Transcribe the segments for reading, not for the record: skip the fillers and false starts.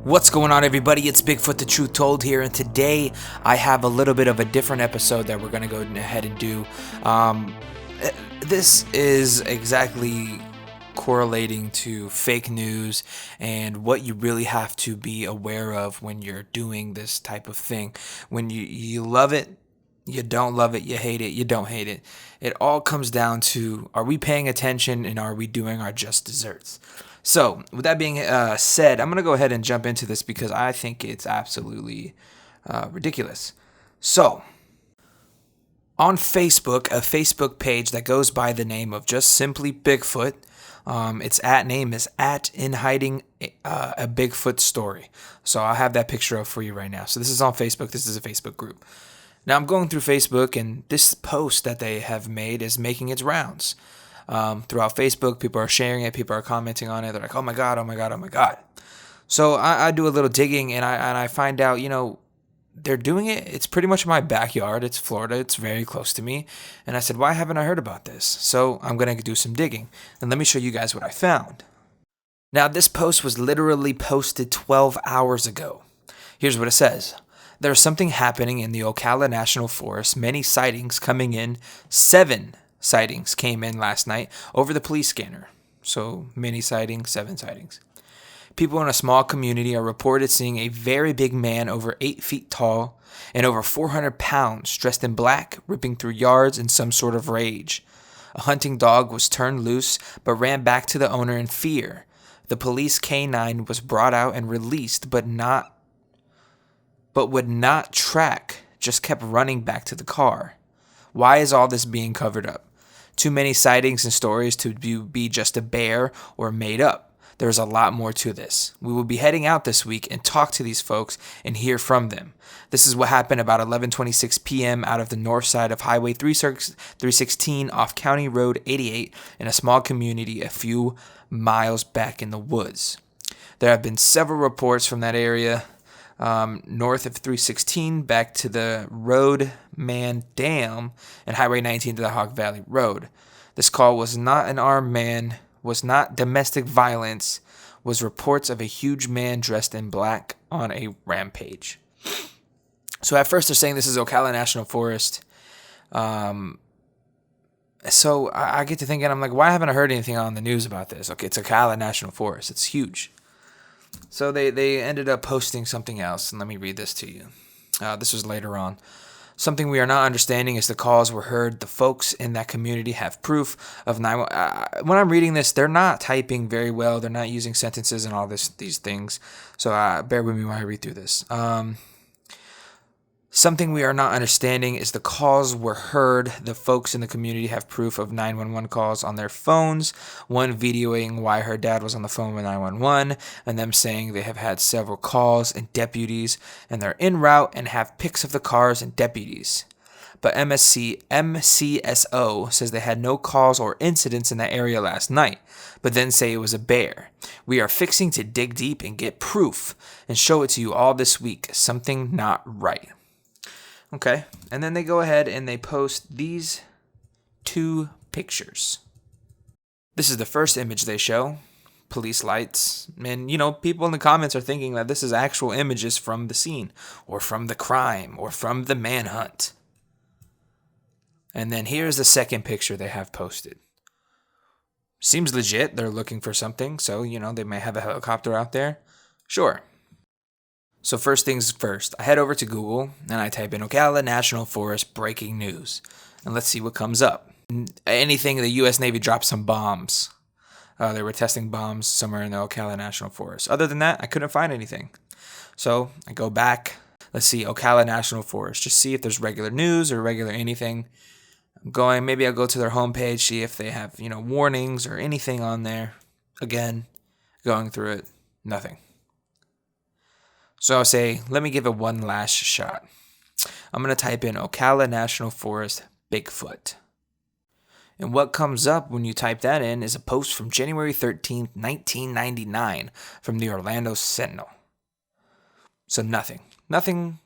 What's going on, everybody? It's Bigfoot the Truth Told here, and today I have a little bit of a different episode that we're going to go ahead and do. This is exactly correlating to fake news and what you really have to be aware of when you're doing this type of thing. When you love it, you don't love it, you hate it, you don't hate it. It all comes down to, are we paying attention and are we doing our just desserts? So, with that being said, I'm going to go ahead and jump into this because I think it's absolutely ridiculous. So, on Facebook, a Facebook page that goes by the name of just simply Bigfoot, its name is @in hiding a Bigfoot story. So, I'll have that picture up for you right now. So, this is on Facebook. This is a Facebook group. Now, I'm going through Facebook, and this post that they have made is making its rounds. Throughout Facebook, people are sharing it, people are commenting on it. They're like, oh my God, oh my God, oh my God. So I do a little digging, and I find out, they're doing it. It's pretty much my backyard. It's Florida. It's very close to me. And I said, why haven't I heard about this? So I'm going to do some digging. And let me show you guys what I found. Now, this post was literally posted 12 hours ago. Here's what it says. There's something happening in the Ocala National Forest. Many sightings coming in. 7 sightings came in last night over the police scanner. So many sightings, 7 sightings. People in a small community are reported seeing a very big man over 8 feet tall and over 400 pounds, dressed in black, ripping through yards in some sort of rage. A hunting dog was turned loose but ran back to the owner in fear. The police canine was brought out and released but would not track, just kept running back to the car. Why is all this being covered up? Too many sightings and stories to be just a bear or made up. There's a lot more to this. We will be heading out this week and talk to these folks and hear from them. This is what happened about 11:26 p.m. out of the north side of Highway 316 off County Road 88 in a small community a few miles back in the woods. There have been several reports from that area. North of 316 back to the Roadman Dam and Highway 19 to the Hog Valley Road. This call was not an armed man, was not domestic violence, was reports of a huge man dressed in black on a rampage. So at first they're saying this is Ocala National Forest. So I get to thinking, I'm like, why haven't I heard anything on the news about this? Okay, it's Ocala National Forest. It's huge. So they ended up posting something else, and let me read this to you. This was later on. Something we are not understanding is the calls were heard. The folks in that community have proof of 911. When I'm reading this, they're not typing very well. They're not using sentences and all these things. So bear with me while I read through this. Something we are not understanding is the calls were heard. The folks in the community have proof of 911 calls on their phones. One videoing why her dad was on the phone with 911, and them saying they have had several calls and deputies, and they're en route and have pics of the cars and deputies. But MCSO says they had no calls or incidents in that area last night, but then say it was a bear. We are fixing to dig deep and get proof and show it to you all this week. Something not right. Okay, and then they go ahead and they post these 2 pictures. This is the first image they show, police lights, and people in the comments are thinking that this is actual images from the scene, or from the crime, or from the manhunt. And then here's the second picture they have posted. Seems legit, they're looking for something, so, they may have a helicopter out there. Sure. So first things first, I head over to Google and I type in Ocala National Forest breaking news. And let's see what comes up. Anything, the U.S. Navy dropped some bombs. They were testing bombs somewhere in the Ocala National Forest. Other than that, I couldn't find anything. So I go back. Let's see, Ocala National Forest. Just see if there's regular news or regular anything. Maybe I'll go to their homepage, see if they have, warnings or anything on there. Again, going through it, nothing. So I'll say, let me give it one last shot. I'm going to type in Ocala National Forest Bigfoot. And what comes up when you type that in is a post from January 13th, 1999 from the Orlando Sentinel. So nothing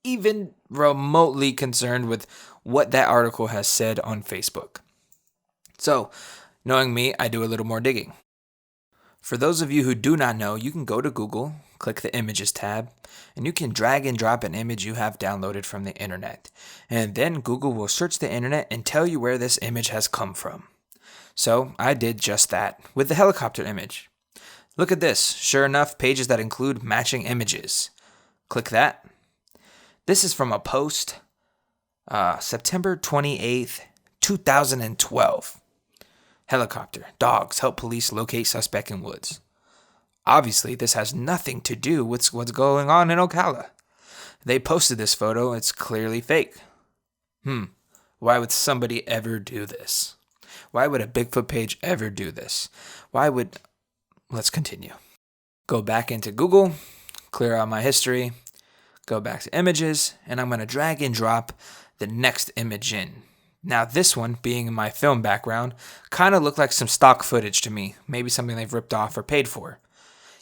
even remotely concerned with what that article has said on Facebook. So, knowing me, I do a little more digging. For those of you who do not know, you can go to Google, click the Images tab, and you can drag and drop an image you have downloaded from the internet. And then Google will search the internet and tell you where this image has come from. So I did just that with the helicopter image. Look at this. Sure enough, pages that include matching images. Click that. This is from a post, September 28th, 2012. Helicopter. Dogs help police locate suspect in woods. Obviously, this has nothing to do with what's going on in Ocala. They posted this photo. It's clearly fake. Why would somebody ever do this? Why would a Bigfoot page ever do this? Let's continue. Go back into Google, clear out my history, go back to images, and I'm going to drag and drop the next image in. Now this one, being in my film background, kind of looked like some stock footage to me. Maybe something they've ripped off or paid for.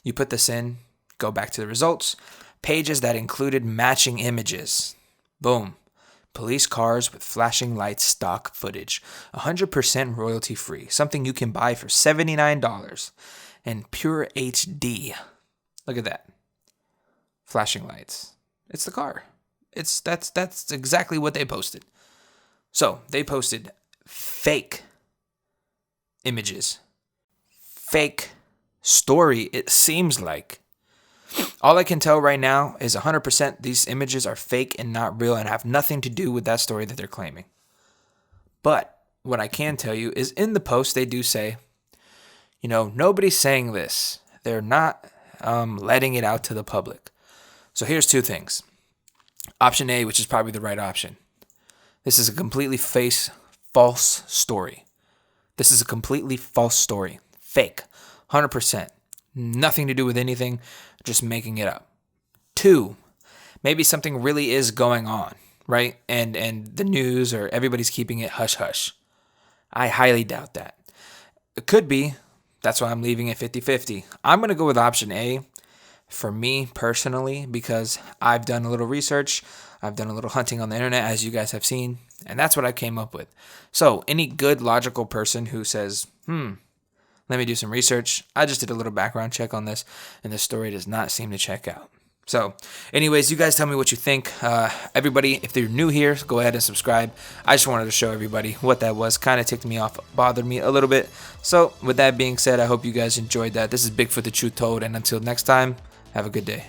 You put this in, go back to the results, pages that included matching images. Boom. Police cars with flashing lights stock footage. 100% royalty free. Something you can buy for $79. And pure HD. Look at that. Flashing lights. It's the car. That's exactly what they posted. So they posted fake images. Fake story, it seems like. All I can tell right now is 100% these images are fake and not real and have nothing to do with that story that they're claiming. But what I can tell you is in the post they do say, nobody's saying this. They're not letting it out to the public. So here's two things. Option A, which is probably the right option. This is a completely false story. This is a completely false story. Fake. 100%. Nothing to do with anything. Just making it up. 2, maybe something really is going on, right? And the news or everybody's keeping it hush-hush. I highly doubt that. It could be. That's why I'm leaving it 50-50. I'm going to go with option A for me personally because I've done a little research. I've done a little hunting on the internet, as you guys have seen, and that's what I came up with. So any good logical person who says, let me do some research. I just did a little background check on this, and this story does not seem to check out. So anyways, you guys tell me what you think. Everybody, if you're new here, go ahead and subscribe. I just wanted to show everybody what that was. Kind of ticked me off, bothered me a little bit. So with that being said, I hope you guys enjoyed that. This is Bigfoot the Truth Told, and until next time, have a good day.